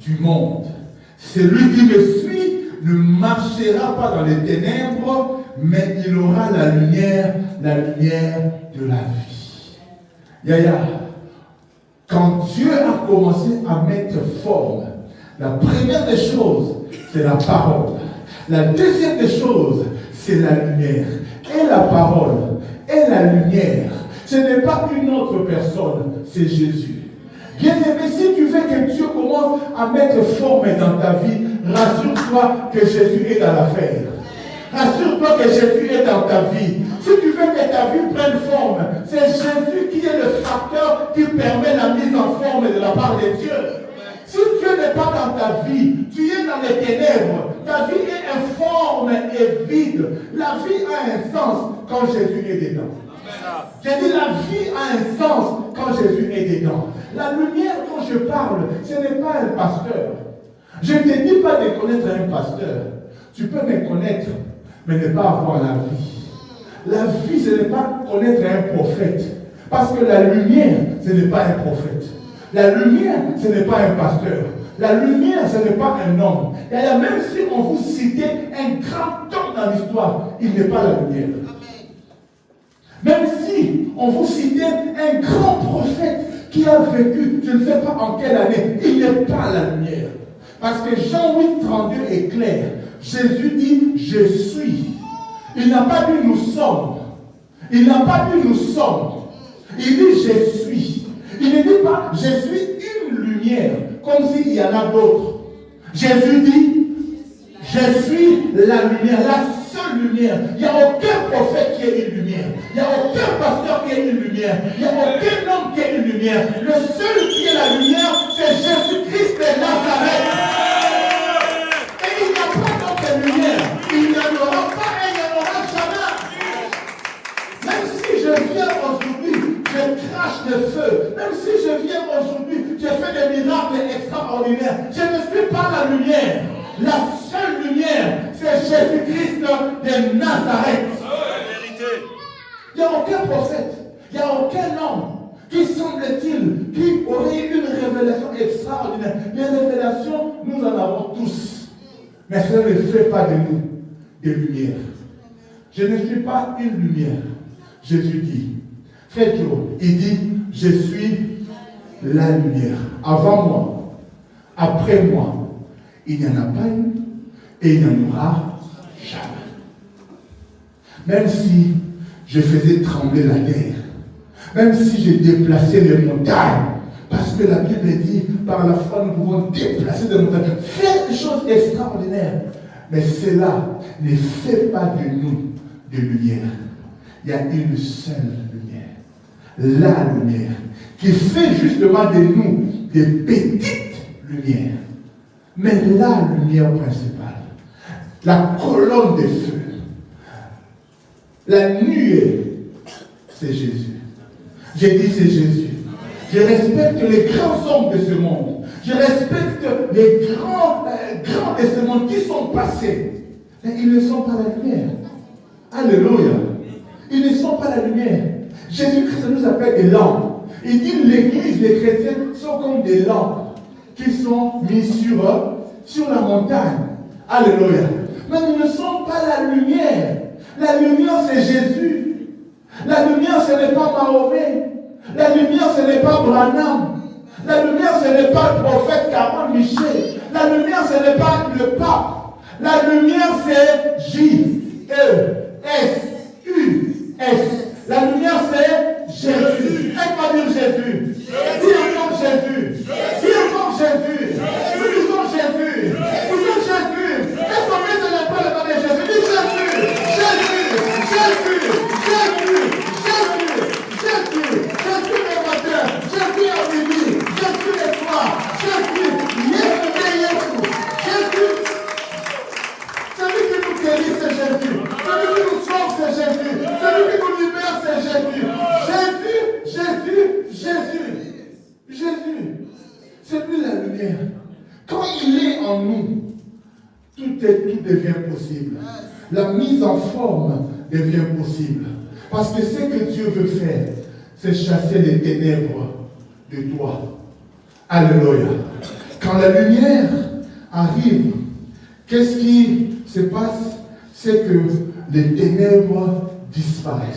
du monde. Celui qui me suit ne marchera pas dans les ténèbres, mais il aura la lumière de la vie. Yaya, quand Dieu a commencé à mettre forme, la première des choses, c'est la parole. La deuxième des choses, c'est la lumière. Et la parole, et la lumière, ce n'est pas une autre personne, c'est Jésus. Bien-aimé, si tu veux que Dieu commence à mettre forme dans ta vie, rassure-toi que Jésus est dans l'affaire. Rassure-toi que Jésus est dans ta vie. Si tu veux que ta vie prenne forme, c'est Jésus qui est le facteur qui permet la mise en forme de la part de Dieu. Si Dieu n'est pas dans ta vie, tu es dans les ténèbres, ta vie est informe et vide. La vie a un sens quand Jésus est dedans. J'ai dit la vie a un sens quand Jésus est dedans. La lumière dont je parle, ce n'est pas un pasteur. Je ne te dis pas de connaître un pasteur. Tu peux me connaître, mais ne pas avoir la vie. La vie, ce n'est pas connaître un prophète. Parce que la lumière, ce n'est pas un prophète. La lumière, ce n'est pas un pasteur. La lumière, ce n'est pas un homme. Et même si on vous citait un grand homme dans l'histoire, il n'est pas la lumière. Même si on vous citait un grand prophète qui a vécu, je ne sais pas en quelle année, il n'est pas la lumière. Parce que Jean 8,32 est clair. Jésus dit, je suis. Il n'a pas dit nous sommes. Il n'a pas dit nous sommes. Il dit je suis. Il ne dit pas je suis une lumière, comme s'il y en a d'autres. Jésus dit, je suis la lumière, la seule lumière. Il n'y a aucun prophète qui est une lumière. Il n'y a aucun pasteur qui est une lumière. Il n'y a aucun homme qui est une lumière. Le seul qui est la lumière, c'est Jésus-Christ de Nazareth. Et il n'y a pas d'autre lumière. Il n'y en aura pas et il n'y en aura jamais. Même si je viens aujourd'hui, je crache le feu. Même si je viens aujourd'hui, je fais des miracles extraordinaires. Je ne suis pas la lumière. La seule lumière, c'est Jésus-Christ de Nazareth. Il n'y a aucun prophète, il n'y a aucun homme qui semble-t-il, qui aurait eu une révélation extraordinaire. Les révélations, nous en avons tous. Mais cela ne fait pas de nous des lumières. Je ne suis pas une lumière. Jésus dit, Frère Joe, il dit, je suis la lumière. Avant moi, après moi, il n'y en a pas une et il n'y en aura jamais. Même si je faisais trembler la terre, même si je déplaçais les montagnes, parce que la Bible dit, par la foi, nous pouvons déplacer des montagnes, faire des choses extraordinaires. Mais cela ne fait pas de nous de lumière. Il y a une seule lumière. La lumière. Qui fait justement de nous des petites lumières. Mais la lumière principale, la colonne de feu, la nuée, c'est Jésus. J'ai dit c'est Jésus. Je respecte les grands hommes de ce monde. Je respecte les grands de ce monde qui sont passés. Mais ils ne sont pas la lumière. Alléluia. Ils ne sont pas la lumière. Jésus-Christ nous appelle des lampes. Il dit l'église, les chrétiens sont comme des lampes qui sont mis sur la montagne. Alléluia. Mais nous ne sommes pas la lumière. La lumière, c'est Jésus. La lumière, ce n'est pas Mahomet. La lumière, ce n'est pas Branham. La lumière, ce n'est pas le prophète Caron Michel. La lumière, ce n'est pas le pape. La lumière, c'est J-E-S-U-S. La lumière, c'est Jésus. Elle va dire Jésus. Dis encore Jésus. Dis encore Jésus. Dis encore Jésus. Dis encore Jésus. Est-ce qu'on met de la parole dans les Jésus? Dis Jésus. Jésus. Jésus. Jésus. Jésus. Jésus. Jésus le matin. Jésus à midi. Jésus le soir. Jésus. Jésus. Celui qui nous guérit, c'est Jésus. Celui qui nous sauve, c'est Jésus. Celui qui nous libère, c'est Jésus. Jésus, Jésus, Jésus. Jésus. C'est lui la lumière. Quand il est en nous, tout devient possible. La mise en forme devient possible. Parce que ce que Dieu veut faire, c'est chasser les ténèbres de toi. Alléluia. quand la lumière arrive, qu'est-ce qui se passe? C'est que les ténèbres disparaissent.